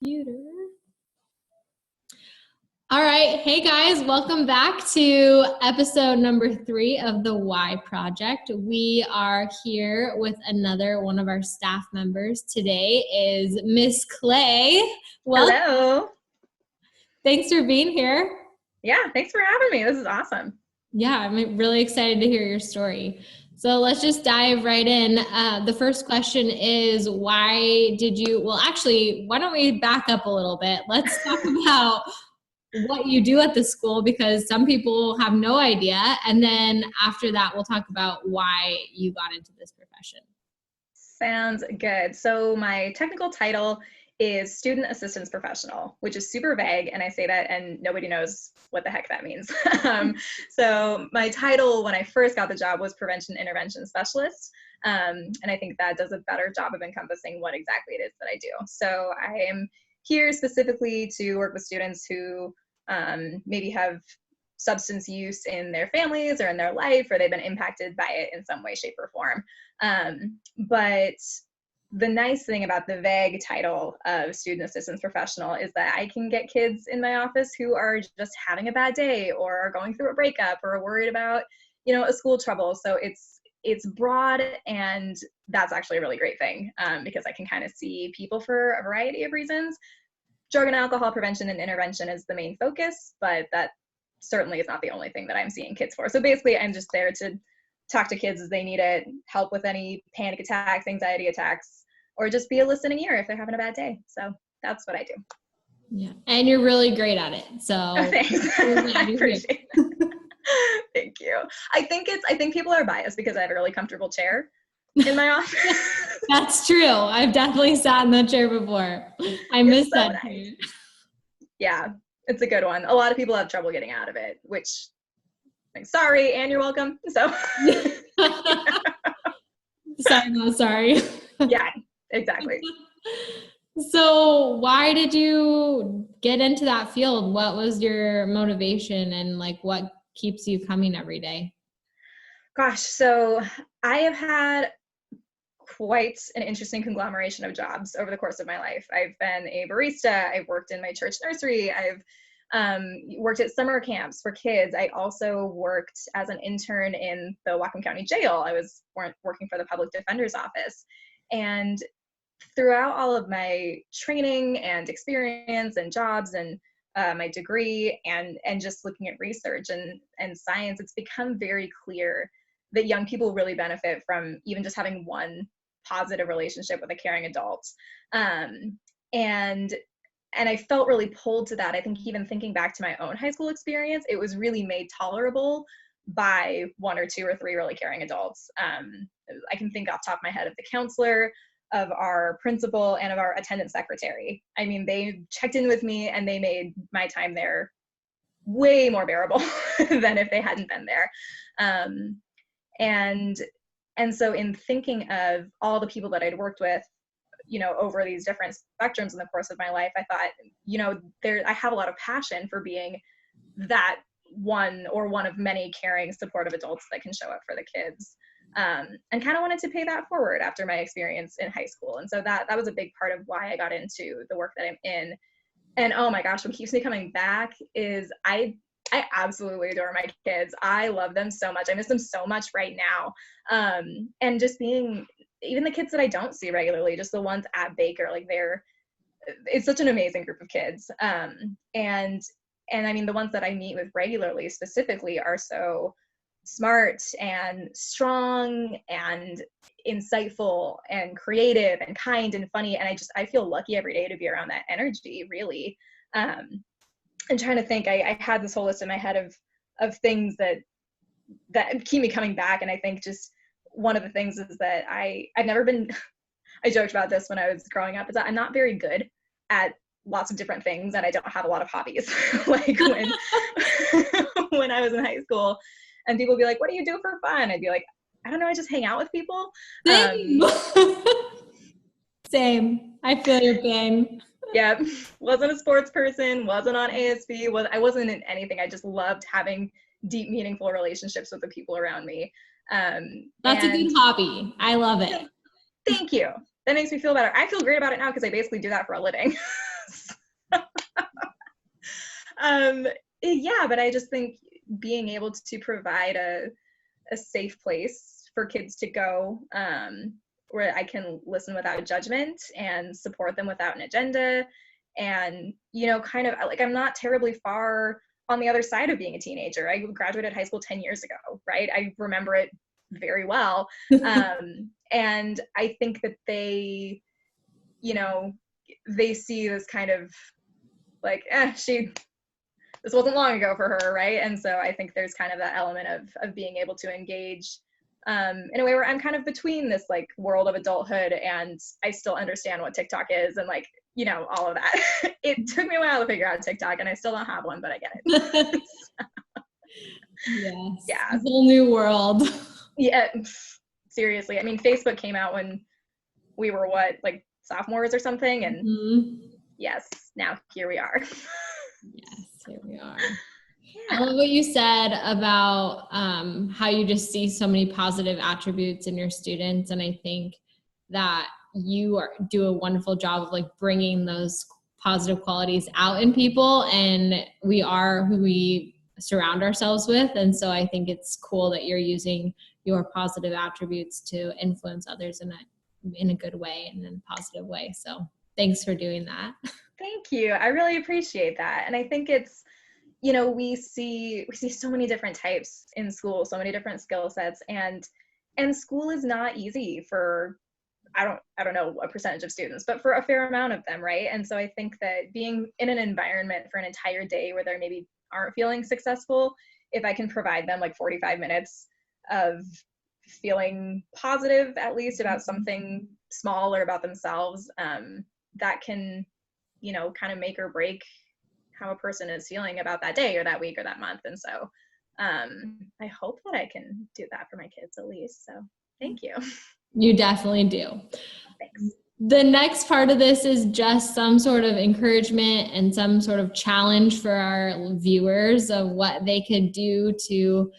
computer. All right. Hey guys, welcome back to episode number 3 of the Why Project. We are here with another one of our staff members. Today is Miss Clay. Welcome. Hello. Thanks for being here. Yeah, thanks for having me. This is awesome. Yeah, I'm really excited to hear your story. So let's just dive right in. The first question is, why don't we back up a little bit? Let's talk about what you do at the school, because some people have no idea. And then after that, we'll talk about why you got into this profession. Sounds good. So my technical title is Student Assistance Professional, which is super vague. And I say that and nobody knows what the heck that means. So my title when I first got the job was Prevention Intervention Specialist. And I think that does a better job of encompassing what exactly it is that I do. So I am here specifically to work with students who maybe have substance use in their families or in their life, or they've been impacted by it in some way, shape, or form. But the nice thing about the vague title of Student Assistance Professional is that I can get kids in my office who are just having a bad day or are going through a breakup or are worried about, a school trouble. So it's broad, and that's actually a really great thing because I can kind of see people for a variety of reasons. Drug and alcohol prevention and intervention is the main focus, but that certainly is not the only thing that I'm seeing kids for. So basically, I'm just there to talk to kids as they need it, help with any panic attacks, anxiety attacks, or just be a listening ear if they're having a bad day. So that's what I do. Yeah, and you're really great at it. So thanks. I appreciate it. Thank you. I think people are biased because I have a really comfortable chair in my office. That's true. I've definitely sat in that chair before. I miss so that nice. chair. Yeah, it's a good one. A lot of people have trouble getting out of it, which I'm sorry, and you're welcome. So sorry, not sorry. Yeah, exactly. So why did you get into that field? What was your motivation, and what keeps you coming every day? Gosh, so I have had quite an interesting conglomeration of jobs over the course of my life. I've been a barista. I've worked in my church nursery. I've worked at summer camps for kids. I also worked as an intern in the Whatcom County Jail. I was working for the Public Defender's Office. And throughout all of my training and experience and jobs and my degree and just looking at research and science, it's become very clear that young people really benefit from even just having one positive relationship with a caring adult. And I felt really pulled to that. I think even thinking back to my own high school experience, it was really made tolerable by 1 or 2 or 3 really caring adults. I can think off the top of my head of the counselor, of our principal, and of our attendant secretary. I mean, they checked in with me and they made my time there way more bearable than if they hadn't been there. And so in thinking of all the people that I'd worked with, over these different spectrums in the course of my life, I thought, I have a lot of passion for being that one or one of many caring, supportive adults that can show up for the kids. And kind of wanted to pay that forward after my experience in high school. And so that was a big part of why I got into the work that I'm in. And oh my gosh, what keeps me coming back is I absolutely adore my kids. I love them so much. I miss them so much right now. And just being, even the kids that I don't see regularly, just the ones at Baker, it's such an amazing group of kids. And I mean, the ones that I meet with regularly specifically are so smart and strong and insightful and creative and kind and funny. And I feel lucky every day to be around that energy, really. And trying to think, I had this whole list in my head of things that keep me coming back. And I think just one of the things is that I've never been, I joked about this when I was growing up, is that I'm not very good at lots of different things, and I don't have a lot of hobbies. Like when I was in high school, and people would be like, what do you do for fun? I'd be like, I don't know, I just hang out with people. Same. I feel your pain. Yeah, wasn't a sports person, wasn't on ASB, I wasn't in anything. I just loved having deep, meaningful relationships with the people around me. That's a good hobby. I love it. Thank you. That makes me feel better. I feel great about it now because I basically do that for a living. Yeah, but I just think being able to provide a safe place for kids to go, where I can listen without judgment and support them without an agenda. And, you know, kind of like, I'm not terribly far on the other side of being a teenager. I graduated high school 10 years ago, right? I remember it very well. And I think that they, you know, they see this kind of like, this wasn't long ago for her, right? And so I think there's kind of that element of being able to engage in a way where I'm kind of between this like world of adulthood and I still understand what TikTok is and like, you know, all of that. It took me a while to figure out TikTok and I still don't have one, but I get it. Yes. Yeah. A whole new world. Yeah. Seriously. I mean, Facebook came out when we were what, like sophomores or something? And yes, now here we are. Yes, here we are. I love what you said about how you just see so many positive attributes in your students. And I think that you do a wonderful job of like bringing those positive qualities out in people, and we are who we surround ourselves with. And so I think it's cool that you're using your positive attributes to influence others in a good way and in a positive way. So thanks for doing that. Thank you. I really appreciate that. And I think it's, you know, we see so many different types in school, so many different skill sets, and school is not easy for, I don't know a percentage of students, but for a fair amount of them, right? And so I think that being in an environment for an entire day where they maybe aren't feeling successful, if I can provide them like 45 minutes of feeling positive, at least about something small or about themselves, that can, you know, kind of make or break how a person is feeling about that day or that week or that month. And so I hope that I can do that for my kids at least. So thank you. You definitely do. Thanks. The next part of this is just some sort of encouragement and some sort of challenge for our viewers of what they could do to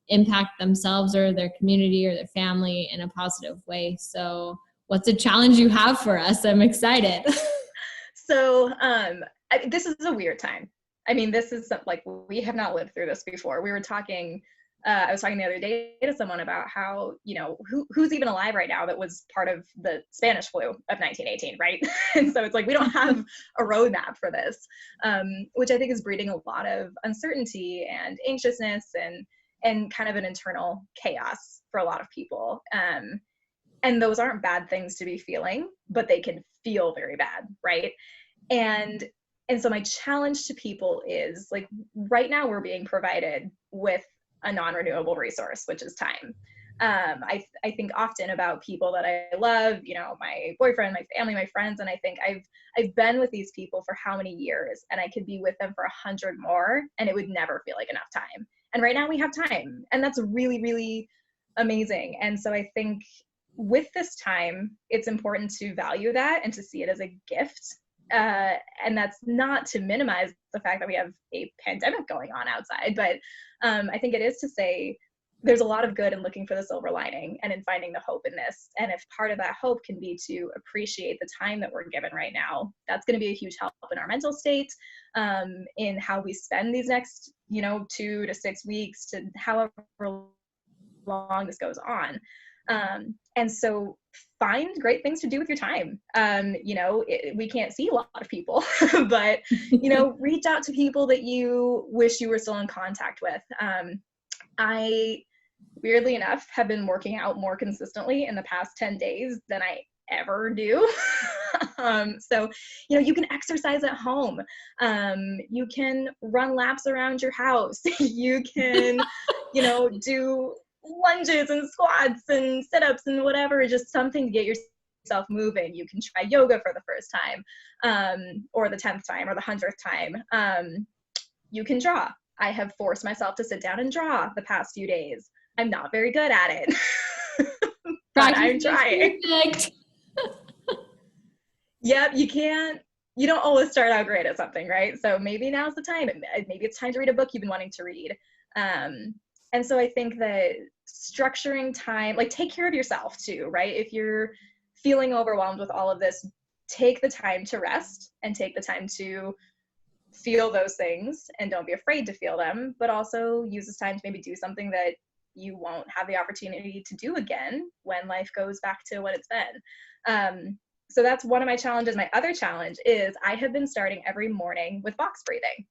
impact themselves or their community or their family in a positive way. So what's a challenge you have for us? I'm excited. So this is a weird time. I mean, this is like, we have not lived through this before. We were talking, I was talking the other day to someone about how, you know, who's even alive right now that was part of the Spanish flu of 1918, right? And so it's like, we don't have a roadmap for this, which I think is breeding a lot of uncertainty and anxiousness and kind of an internal chaos for a lot of people. And those aren't bad things to be feeling, but they can feel very bad, right? And so my challenge to people is like, right now we're being provided with a non-renewable resource, which is time. I think often about people that I love, you know, my boyfriend, my family, my friends, and I think I've been with these people for how many years, and I could be with them for 100 more, and it would never feel like enough time. And right now we have time, and that's really, really amazing. And so I think with this time, it's important to value that and to see it as a gift. And that's not to minimize the fact that we have a pandemic going on outside, but I think it is to say there's a lot of good in looking for the silver lining and in finding the hope in this. And if part of that hope can be to appreciate the time that we're given right now, that's going to be a huge help in our mental state, in how we spend these next, you know, 2 to 6 weeks to however long this goes on. And so find great things to do with your time. You know, we can't see a lot of people, but, you know, reach out to people that you wish you were still in contact with. I, weirdly enough, have been working out more consistently in the past 10 days than I ever do. So, you know, you can exercise at home. You can run laps around your house. You can, you know, do lunges and squats and sit-ups and whatever, just something to get yourself moving. You can try yoga for the first time, or the 10th time or the 100th time. You can draw. I have forced myself to sit down and draw the past few days. I'm not very good at it, but I'm trying. Yep, you don't always start out great at something, right? So maybe now's the time. Maybe it's time to read a book you've been wanting to read. And so I think that structuring time, like, take care of yourself too, right? If you're feeling overwhelmed with all of this, take the time to rest and take the time to feel those things and don't be afraid to feel them, but also use this time to maybe do something that you won't have the opportunity to do again when life goes back to what it's been. So that's one of my challenges. My other challenge is I have been starting every morning with box breathing.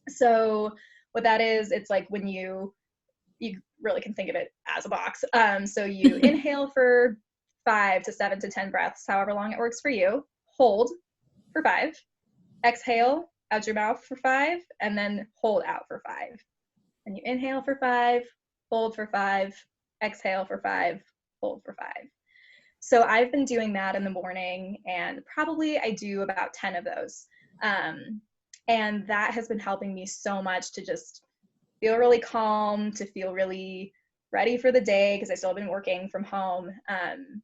So what that is, it's like when you really can think of it as a box. So you inhale for 5 to 7 to 10 breaths, however long it works for you. Hold for 5. Exhale out your mouth for 5, and then hold out for 5. And you inhale for 5, hold for 5, exhale for 5, hold for 5. So I've been doing that in the morning, and probably I do about 10 of those. And that has been helping me so much to just feel really calm, to feel really ready for the day, because I still have been working from home.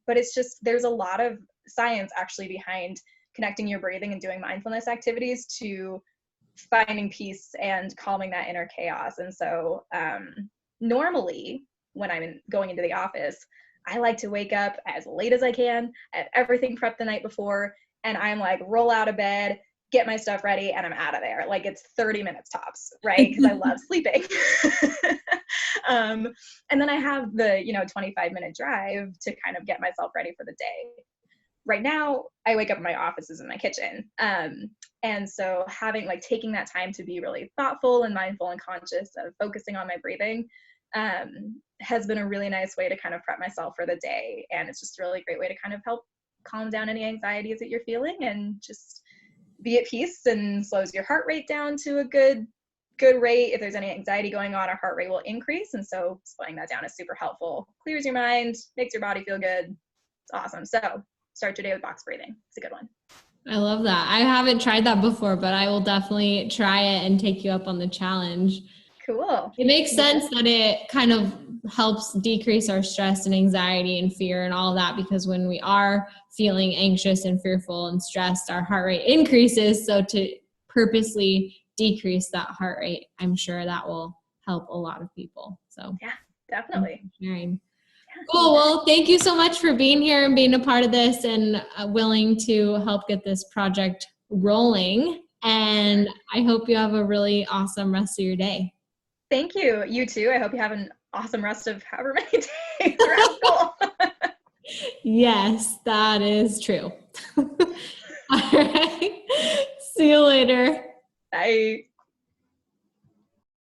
But it's just, there's a lot of science actually behind connecting your breathing and doing mindfulness activities to finding peace and calming that inner chaos. And so normally when I'm going into the office, I like to wake up as late as I can, I have everything prepped the night before, and I'm like, roll out of bed, get my stuff ready, and I'm out of there. Like, it's 30 minutes tops, right? Because I love sleeping. And then I have the, 25-minute drive to kind of get myself ready for the day. Right now, I wake up in my office is in my kitchen. And so taking that time to be really thoughtful and mindful and conscious of focusing on my breathing has been a really nice way to kind of prep myself for the day. And it's just a really great way to kind of help calm down any anxieties that you're feeling and just be at peace, and slows your heart rate down to a good rate. If there's any anxiety going on, our heart rate will increase. And so slowing that down is super helpful. Clears your mind, makes your body feel good. It's awesome. So start your day with box breathing. It's a good one. I love that. I haven't tried that before, but I will definitely try it and take you up on the challenge. Cool. It makes sense that it kind of helps decrease our stress and anxiety and fear and all that, because when we are feeling anxious and fearful and stressed, our heart rate increases. So to purposely decrease that heart rate, I'm sure that will help a lot of people. So yeah, definitely. Sharing. Cool. Well, thank you so much for being here and being a part of this and willing to help get this project rolling. And I hope you have a really awesome rest of your day. Thank you. You too. I hope you have an awesome rest of however many days you're at school. Yes, that is true. All right. See you later. Bye.